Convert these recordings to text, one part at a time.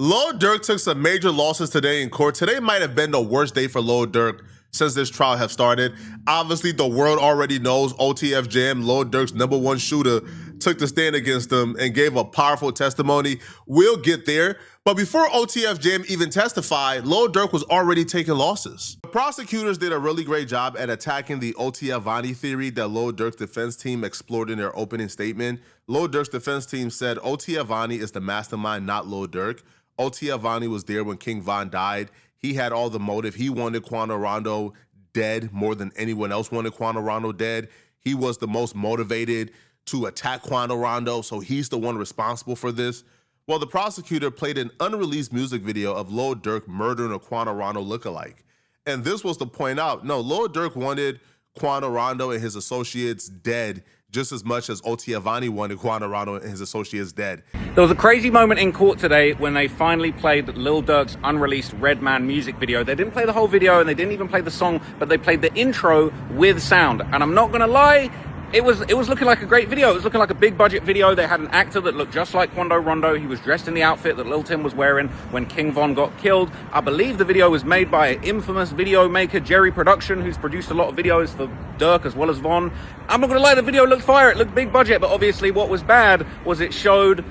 Lil Durk took some major losses today in court. Today might have been the worst day for Lil Durk since this trial have started. Obviously, the world already knows OTF Jam, Lil Durk's #1 shooter, took the stand against him and gave a powerful testimony. We'll get there. But before OTF Jam even testified, Lil Durk was already taking losses. The prosecutors did a really great job at attacking the OTF Vonnie theory that Lil Durk's defense team explored in their opening statement. Lil Durk's defense team said OTF Vonnie is the mastermind, not Lil Durk. OTF Vonnie was there when King Von died. He had all the motive. He wanted Quando Rondo dead more than anyone else wanted Quando Rondo dead. He was the most motivated to attack Quando Rondo, so he's the one responsible for this. Well, the prosecutor played an unreleased music video of Lil Durk murdering a Quando Rondo lookalike. And this was to point out, no, Lil Durk wanted Quando Rondo and his associates dead just as much as OTF Vonnie wanted Quando Rondo and his associates dead. There was a crazy moment in court today when they finally played Lil Durk's unreleased Redman music video. They didn't play the whole video and they didn't even play the song, but they played the intro with sound. And I'm not gonna lie, it was looking like a great video. It was looking like a big budget video. They had an actor that looked just like Quando Rondo. He was dressed in the outfit that Lil Tim was wearing when King Von got killed. I believe the video was made by infamous video maker Jerry Production, who's produced a lot of videos for Durk as well as Von. I'm not gonna lie, the video looked fire. It looked big budget, but obviously what was bad was it showed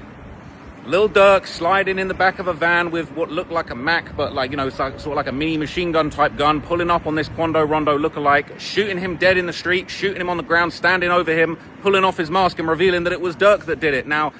Lil Durk sliding in the back of a van with what looked like a Mac, but like, you know, it's like, sort of like a mini machine gun type gun, pulling up on this Quando Rondo lookalike, shooting him dead in the street, shooting him on the ground, standing over him, pulling off his mask and revealing that it was Durk that did it. Now,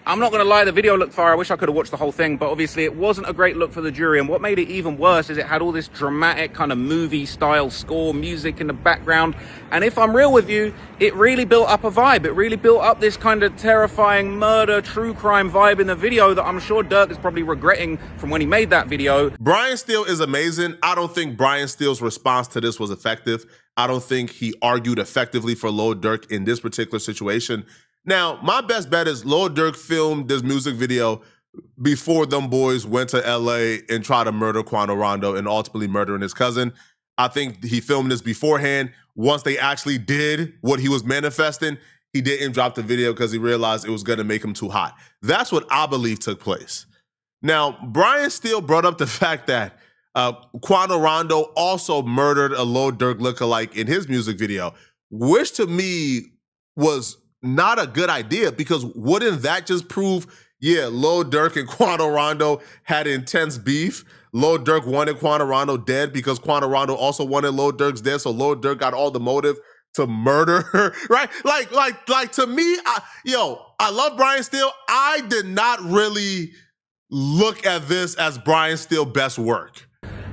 I'm not gonna lie, the video looked fire. I wish I could have watched the whole thing, but obviously it wasn't a great look for the jury. And what made it even worse is it had all this dramatic kind of movie style score music in the background. And if I'm real with you, it really built up a vibe. It really built up this kind of terrifying murder, true crime vibe in the video that I'm sure Durk is probably regretting from when he made that video. Brian Steele is amazing. I don't think Brian Steele's response to this was effective. I don't think he argued effectively for Lil Durk in this particular situation. Now, my best bet is Lil Durk filmed this music video before them boys went to LA and tried to murder Quando Rondo and ultimately murdering his cousin. I think he filmed this beforehand. Once they actually did what he was manifesting, he didn't drop the video because he realized it was going to make him too hot. That's what I believe took place. Now, Brian Steele brought up the fact that Quando Rondo also murdered a Lil Durk lookalike in his music video, which to me was not a good idea, because wouldn't that just prove, yeah, Lil Durk and Quando Rondo had intense beef? Lil Durk wanted Quando Rondo dead because Quando Rondo also wanted Lil Durk's dead, so Lil Durk got all the motive to murder her, right? Like to me, I love Brian Steele. I did not really look at this as Brian Steele's best work.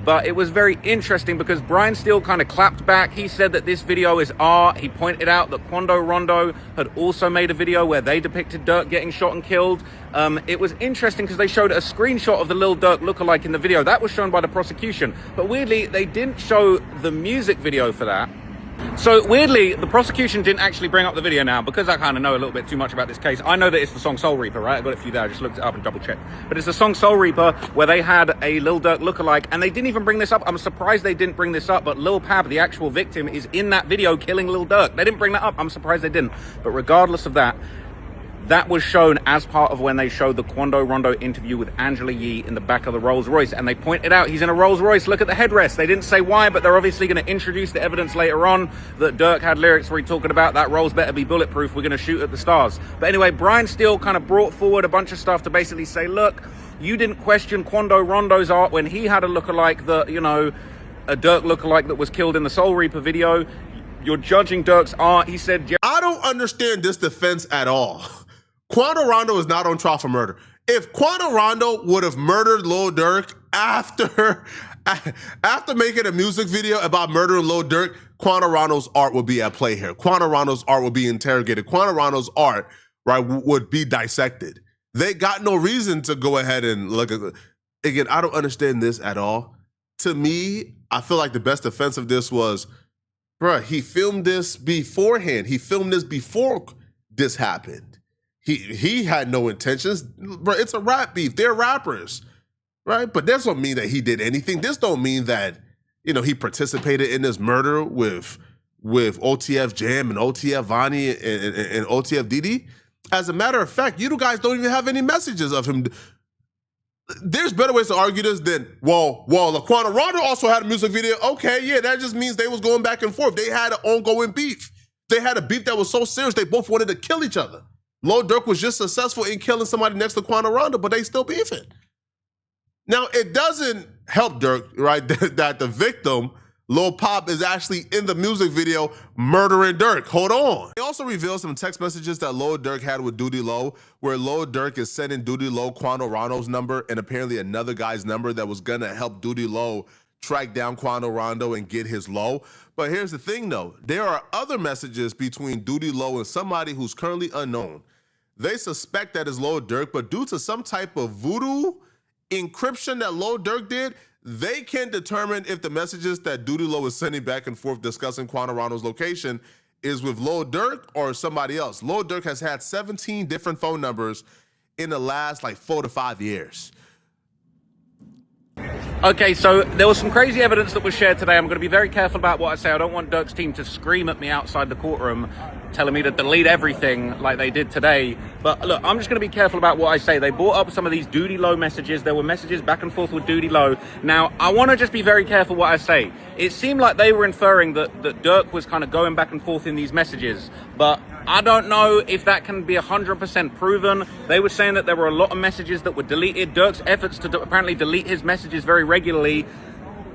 But it was very interesting because Brian Steele kind of clapped back. He said that this video is art. He pointed out that Quando Rondo had also made a video where they depicted Durk getting shot and killed. It was interesting because they showed a screenshot of the Lil Durk lookalike in the video. That was shown by the prosecution. But weirdly, they didn't show the music video for that. So weirdly, the prosecution didn't actually bring up the video now because I kind of know a little bit too much about this case. I know that it's the song Soul Reaper, right? I got it for you there. I just looked it up and double checked. But it's the song Soul Reaper where they had a Lil Durk lookalike and they didn't even bring this up. I'm surprised they didn't bring this up, but Lil Pab, the actual victim, is in that video killing Lil Durk. They didn't bring that up. I'm surprised they didn't. But regardless of that, that was shown as part of when they showed the Quando Rondo interview with Angela Yee in the back of the Rolls Royce. And they pointed out he's in a Rolls Royce. Look at the headrest. They didn't say why, but they're obviously going to introduce the evidence later on that Durk had lyrics where he's talking about that Rolls better be bulletproof. We're going to shoot at the stars. But anyway, Brian Steele kind of brought forward a bunch of stuff to basically say, look, you didn't question Quando Rondo's art when he had a lookalike that, you know, a Durk lookalike that was killed in the Soul Reaper video. You're judging Durk's art. He said, I don't understand this defense at all. Quando Rondo is not on trial for murder. If Quando Rondo would have murdered Lil Durk after making a music video about murdering Lil Durk, Quando Rondo's art would be at play here. Quando Rondo's art would be interrogated. Quando Rondo's art, right, would be dissected. They got no reason to go ahead and look at it. Again, I don't understand this at all. To me, I feel like the best defense of this was, bruh, he filmed this beforehand. He filmed this before this happened. He had no intentions. Bro, it's a rap beef. They're rappers, right? But this don't mean that he did anything. This don't mean that, you know, he participated in this murder with OTF Jam and OTF Vonnie and OTF Doodie. As a matter of fact, you guys don't even have any messages of him There's better ways to argue this than, well, Laquan Rondo also had a music video. Okay, yeah, that just means they was going back and forth. They had an ongoing beef. They had a beef that was so serious they both wanted to kill each other. Lil Durk was just successful in killing somebody next to Laquan Rondo, but they still beefing. Now, it doesn't help Durk, right, that the victim, Lil Pop, is actually in the music video murdering Durk. Hold on. He also reveals some text messages that Lil Durk had with Doodie Lo, where Lil Durk is sending Doodie Lo Quando Rondo's number and apparently another guy's number that was gonna help Doodie Lo track down Quando Rondo and get his low. But here's the thing though, there are other messages between Doodie Lo and somebody who's currently unknown. They suspect that it's Lil Durk, but due to some type of voodoo encryption that Lil Durk did, they can determine if the messages that Doodie Lo is sending back and forth discussing Quando Rondo's location is with Lil Durk or somebody else. Lil Durk has had 17 different phone numbers in the last 4 to 5 years. Okay, so there was some crazy evidence that was shared today. I'm going to be very careful about what I say. I don't want Durk's team to scream at me outside the courtroom telling me to delete everything like they did today. But look, I'm just going to be careful about what I say. They brought up some of these Doodie Lo messages. There were messages back and forth with Doodie Lo. Now, I want to just be very careful what I say. It seemed like they were inferring that Durk was kind of going back and forth in these messages. But I don't know if that can be 100% proven. They were saying that there were a lot of messages that were deleted. Durk's efforts to apparently delete his messages very regularly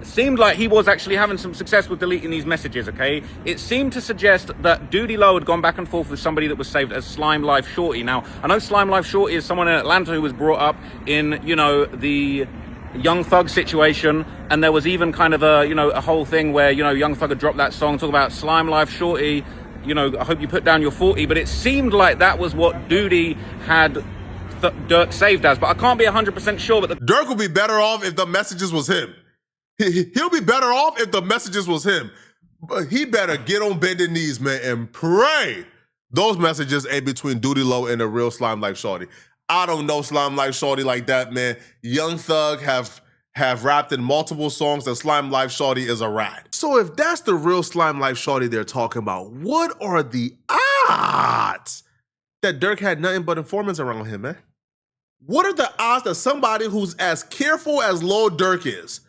seemed like he was actually having some success with deleting these messages, okay? It seemed to suggest that Doodie Lo had gone back and forth with somebody that was saved as Slime Life Shorty. Now, I know Slime Life Shorty is someone in Atlanta who was brought up in, the Young Thug situation, and there was even kind of a whole thing where, Young Thug had dropped that song, talk about Slime Life Shorty, I hope you put down your 40, but it seemed like that was what Doodie had Durk saved as, but I can't be 100% sure. But Durk would be better off if the messages was him. He'll be better off if the messages was him. But he better get on bended knees, man, and pray those messages ain't between Doodie Lo and the real Slime Life Shorty. I don't know Slime Life Shorty like that, man. Young Thug have rapped in multiple songs that Slime Life Shorty is a rat. So if that's the real Slime Life Shorty they're talking about, what are the odds that Durk had nothing but informants around him, man? What are the odds that somebody who's as careful as Lil Durk is,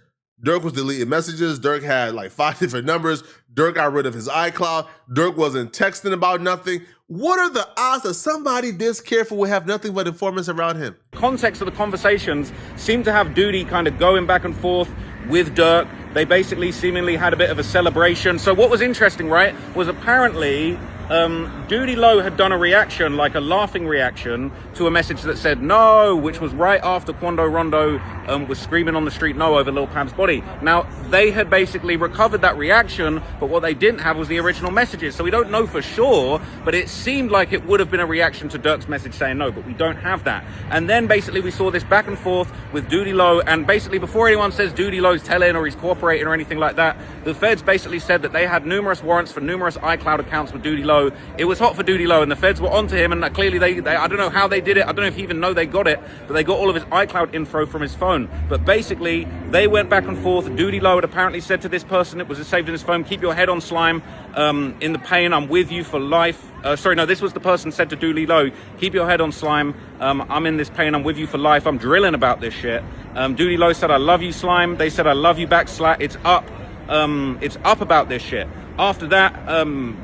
Durk was deleting messages, Durk had 5 different numbers, Durk got rid of his iCloud, Durk wasn't texting about nothing. What are the odds that somebody this careful would have nothing but informants around him? Context of the conversations seemed to have Doodie kind of going back and forth with Durk. They basically seemingly had a bit of a celebration. So what was interesting, right, was apparently Doodie Lo had done a reaction, like a laughing reaction, to a message that said no, which was right after Quando Rondo was screaming on the street no over Lil Pab's body. Now, they had basically recovered that reaction, but what they didn't have was the original messages. So we don't know for sure, but it seemed like it would have been a reaction to Durk's message saying no, but we don't have that. And then basically we saw this back and forth with Doodie Lo, and basically before anyone says Doodie Lo's telling or he's cooperating or anything like that, the feds basically said that they had numerous warrants for numerous iCloud accounts with Doodie Lo. It was hot for Doodie Lo, and the feds were onto him, and clearly they I don't know how they did it. I don't know if he even know they got it, but they got all of his iCloud info from his phone. But basically, they went back and forth. Doodie Lo had apparently said to this person, it was saved in his phone, keep your head on, Slime. In the pain, I'm with you for life. This was the person said to Doodie Lo, keep your head on, Slime. I'm in this pain, I'm with you for life. I'm drilling about this shit. Doodie Lo said, I love you, Slime. They said, I love you back, Slat. It's up about this shit. After that,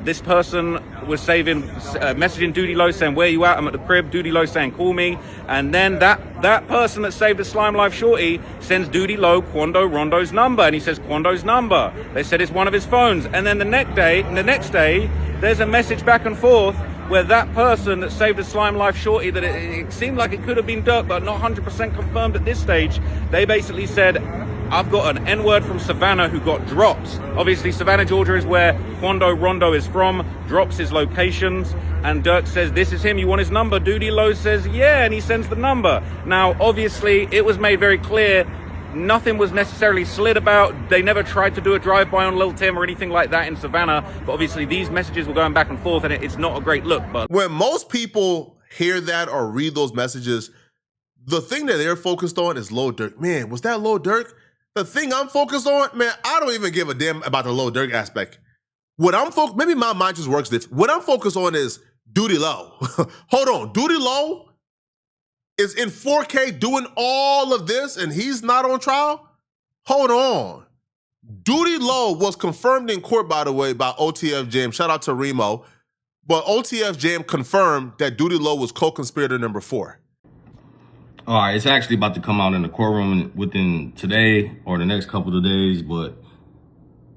this person was messaging Doodie Lo saying, where you at? I'm at the crib. Doodie Lo saying, call me. And then that person that saved the Slime Life Shorty sends Doodie Lo Quando Rondo's number. And he says, Quando's number. They said it's one of his phones. And then the next day, there's a message back and forth where that person that saved the Slime Life Shorty, that it seemed like it could have been Durk, but not 100% confirmed at this stage. They basically said, I've got an N-word from Savannah who got drops. Obviously, Savannah, Georgia is where Quando Rondo is from, drops his locations, and Durk says, this is him, you want his number? Doodie Lo says, yeah, and he sends the number. Now, obviously, it was made very clear nothing was necessarily slid about. They never tried to do a drive-by on Lil Tim or anything like that in Savannah, but obviously these messages were going back and forth, and it's not a great look. But when most people hear that or read those messages, the thing that they're focused on is Lil Durk. Man, was that Lil Durk? The thing I'm focused on, man, I don't even give a damn about the Lil Durk aspect. Maybe my mind just works different. What I'm focused on is Doodie Lo. Hold on, Doodie Lo is in 4K doing all of this and he's not on trial? Hold on. Doodie Lo was confirmed in court, by the way, by OTF Jam. Shout out to Remo. But OTF Jam confirmed that Doodie Lo was co-conspirator number 4. All right, it's actually about to come out in the courtroom within today or the next couple of days, but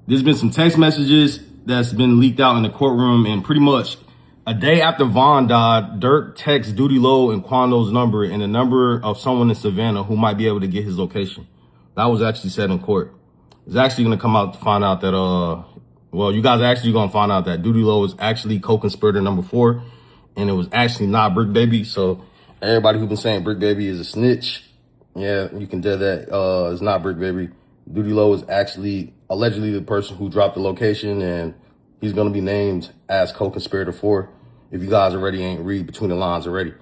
there's been some text messages that's been leaked out in the courtroom, and pretty much a day after Vaughn died, Durk texts Doodie Lo and Quando's number and the number of someone in Savannah who might be able to get his location. That was actually said in court. It's actually going to come out to find out that, well, you guys are actually going to find out that Doodie Lo is actually co-conspirator number 4, and it was actually not Brick Baby. So everybody who's been saying Brick Baby is a snitch, yeah, you can tell that it's not Brick Baby. Doodie Lo is actually allegedly the person who dropped the location, and he's going to be named as co-conspirator 4. If you guys already ain't read between the lines already.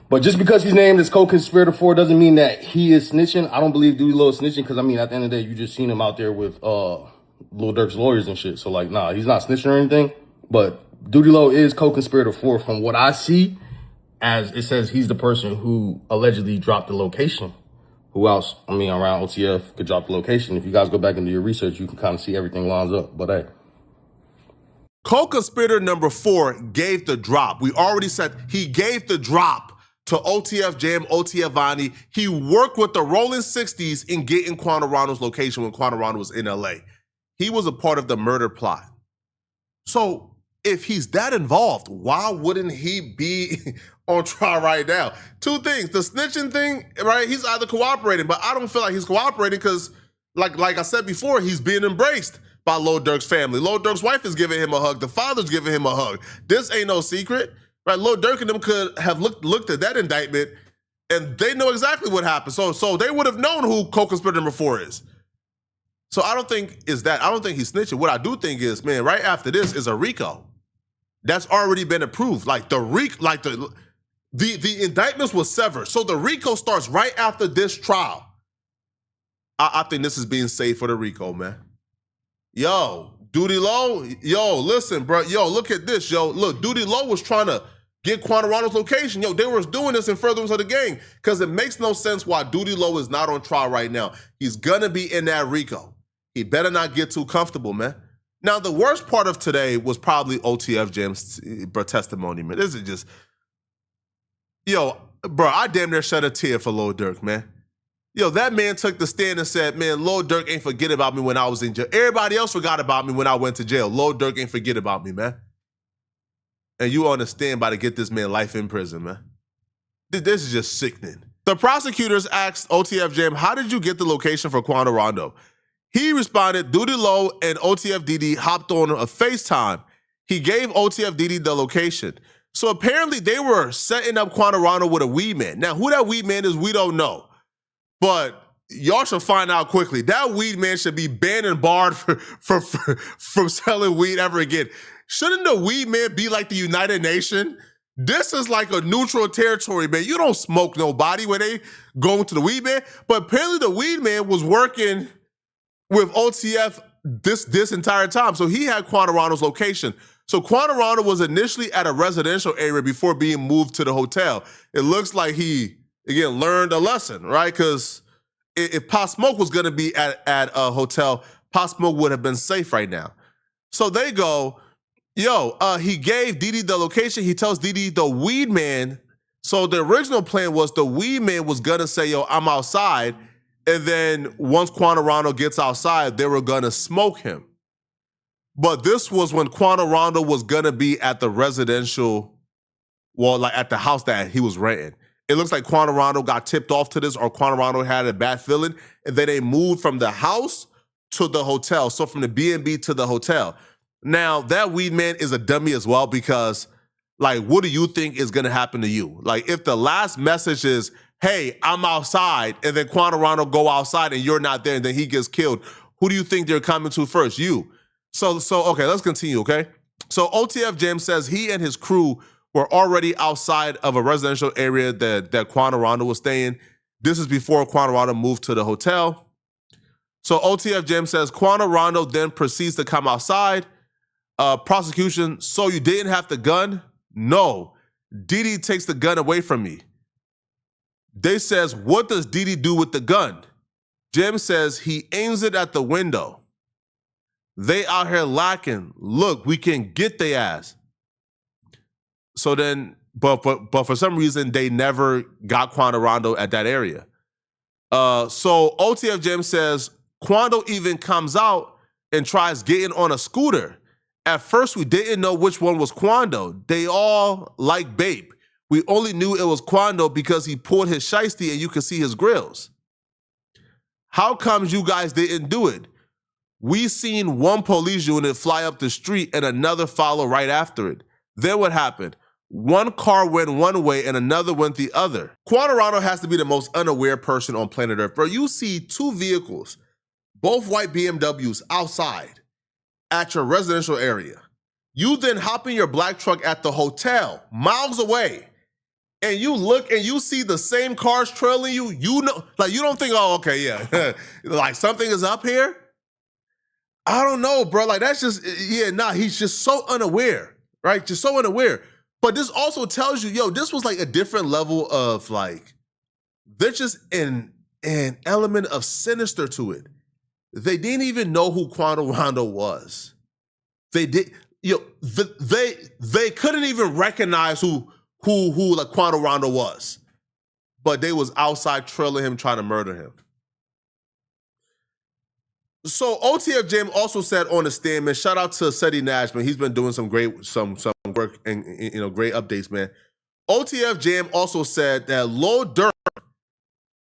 But just because he's named as co-conspirator 4 doesn't mean that he is snitching. I don't believe Doodie Lo is snitching because, I mean, at the end of the day, you just seen him out there with Lil Durk's lawyers and shit. So, like, nah, he's not snitching or anything. But Doodie Lo is co-conspirator 4 from what I see, as it says he's the person who allegedly dropped the location. Who else, I mean, around OTF could drop the location? If you guys go back into your research, you can kind of see everything lines up. But, hey. Co-conspirator number 4 gave the drop. We already said he gave the drop to OTF Jam, OTF Vani. He worked with the Rolling 60s in getting Quando Rondo's location when Quando Rondo was in LA. He was a part of the murder plot. So if he's that involved, why wouldn't he be on trial right now? 2 things. The snitching thing, right? He's either cooperating, but I don't feel like he's cooperating because, like I said before, he's being embraced by Lil Durk's family. Lil Durk's wife is giving him a hug. The father's giving him a hug. This ain't no secret, right? Lil Durk and them could have looked at that indictment and they know exactly what happened. So they would have known who co-conspirator number 4 is. So I don't think he's snitching. What I do think is, man, right after this is a RICO. That's already been approved. Like the indictments was severed. So the RICO starts right after this trial. I think this is being saved for the RICO, man. Yo, Doodie Lo, yo, listen, bro. Yo, look at this, yo. Look, Doodie Lo was trying to get Quando Rondo's location. Yo, they were doing this in furtherance of the gang because it makes no sense why Doodie Lo is not on trial right now. He's going to be in that RICO. He better not get too comfortable, man. Now, the worst part of today was probably OTF Jam's testimony, man. This is just, yo, bro, I damn near shed a tear for Lil Durk, man. Yo, that man took the stand and said, man, Lil Durk ain't forget about me when I was in jail. Everybody else forgot about me when I went to jail. Lil Durk ain't forget about me, man. And you on a standby to get this man life in prison, man. This is just sickening. The prosecutors asked OTF Jam, how did you get the location for Quando Rondo? He responded, Doodie Lo and OTF DD hopped on a FaceTime. He gave OTF DD the location. So apparently they were setting up Quando Rondo with a weed man. Now, who that weed man is, we don't know. But y'all should find out quickly. That weed man should be banned and barred from selling weed ever again. Shouldn't the weed man be like the United Nations? This is like a neutral territory, man. You don't smoke nobody when they go to the weed man. But apparently the weed man was working with OTF this entire time. So he had Quando Rondo's location. So Quando Rondo was initially at a residential area before being moved to the hotel. It looks like he, again, learned a lesson, right? Because if Pop Smoke was going to be at a hotel, Pop Smoke would have been safe right now. So they go, yo, he gave Didi the location. He tells Didi the weed man. So the original plan was the weed man was going to say, yo, I'm outside. And then once Quando Rondo gets outside, they were going to smoke him. But this was when Quando Rondo was going to be at the residential, well, like at the house that he was renting. It looks like Quando Rondo got tipped off to this, or Quando Rondo had a bad feeling, and then they moved from the house to the hotel. So from the B&B to the hotel. Now, that weed man is a dummy as well because, like, what do you think is going to happen to you? Like, if the last message is, hey, I'm outside, and then Quando Rondo go outside and you're not there, and then he gets killed, who do you think they're coming to first? You. So okay, let's continue, okay? So OTF Jam says he and his crew were already outside of a residential area that Quando Rondo was staying. This is before Quando Rondo moved to the hotel. So OTF Jam says Quando Rondo then proceeds to come outside. Prosecution, so you didn't have the gun? No. Didi takes the gun away from me. They says, what does Didi do with the gun? Jim says he aims it at the window. They out here lacking. Look, we can get their ass. So then, but for some reason, they never got Quando Rondo at that area. So OTF Jim says, Quando even comes out and tries getting on a scooter. At first, we didn't know which one was Quando. They all like Bape. We only knew it was Quando because he pulled his shiesty and you could see his grills. How comes you guys didn't do it? We seen one police unit fly up the street and another follow right after it. Then what happened? One car went one way and another went the other. Quando Rondo has to be the most unaware person on planet Earth. Bro, you see two vehicles, both white BMWs outside at your residential area. You then hop in your black truck at the hotel, miles away, and you look and you see the same cars trailing you. You know, like you don't think, oh, okay, yeah, like something is up here. I don't know, bro. Like that's just, yeah, nah, he's just so unaware, right? Just so unaware. But this also tells you, yo, this was like a different level of like, there's just an element of sinister to it. They didn't even know who Quando Rondo was. They did, they couldn't even recognize who like Quando Rondo was. But they was outside trailing him, trying to murder him. So OTF Jam also said on the stand, man, shout out to Seti Nash, man. He's been doing some great some work and great updates, man. OTF Jam also said that Lil Durk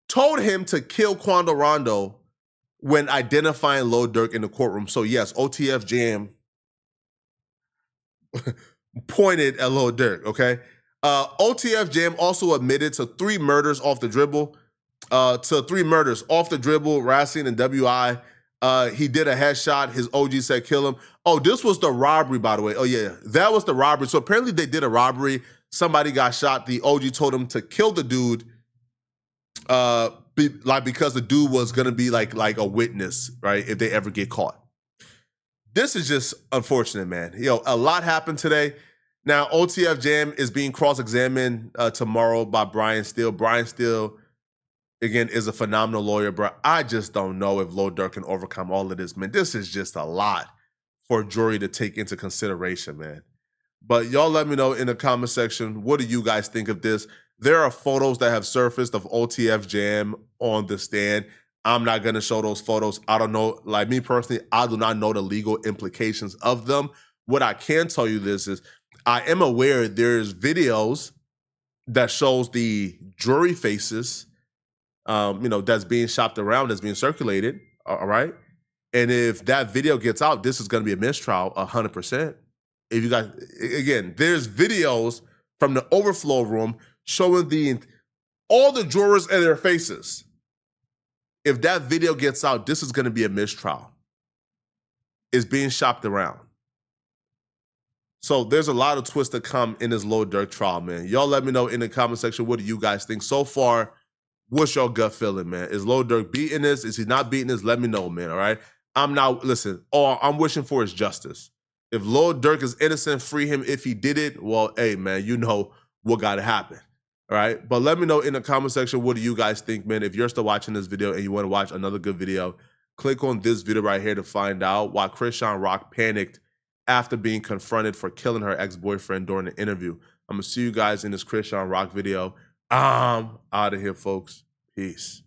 told him to kill Quando Rondo when identifying Lil Durk in the courtroom. So yes, OTF Jam pointed at Lil Durk, okay? OTF Jam also admitted to 3 murders off the dribble. Racine and WI. He did a headshot. His OG said kill him. Oh, this was the robbery, by the way. Oh, yeah, that was the robbery. So apparently they did a robbery. Somebody got shot. The OG told him to kill the dude because the dude was going to be like a witness, right, if they ever get caught. This is just unfortunate, man. Yo, a lot happened today. Now, OTF Jam is being cross-examined tomorrow by Brian Steele. Brian Steele, again, is a phenomenal lawyer, bro. I just don't know if Lil Durk can overcome all of this, man. This is just a lot for a jury to take into consideration, man. But y'all let me know in the comment section, what do you guys think of this? There are photos that have surfaced of OTF Jam on the stand. I'm not going to show those photos. I don't know. Like me personally, I do not know the legal implications of them. What I can tell you this is I am aware there's videos that shows the jury faces that's being shopped around, that's being circulated, all right? And if that video gets out, this is going to be a mistrial, 100%. If you guys, again, there's videos from the overflow room showing all the jurors and their faces. If that video gets out, this is going to be a mistrial. It's being shopped around. So there's a lot of twists to come in this Lil Durk trial, man. Y'all let me know in the comment section, what do you guys think? So far, what's your gut feeling, man? Is Lil Durk beating this? Is he not beating this? Let me know, man, all right? All I'm wishing for is justice. If Lil Durk is innocent, free him. If he did it, well, hey, man, you know what got to happen, all right? But let me know in the comment section, what do you guys think, man? If you're still watching this video and you want to watch another good video, click on this video right here to find out why Chrisean Rock panicked after being confronted for killing her ex-boyfriend during the interview. I'm going to see you guys in this Chrisean Rock video. I'm out of here, folks. Peace.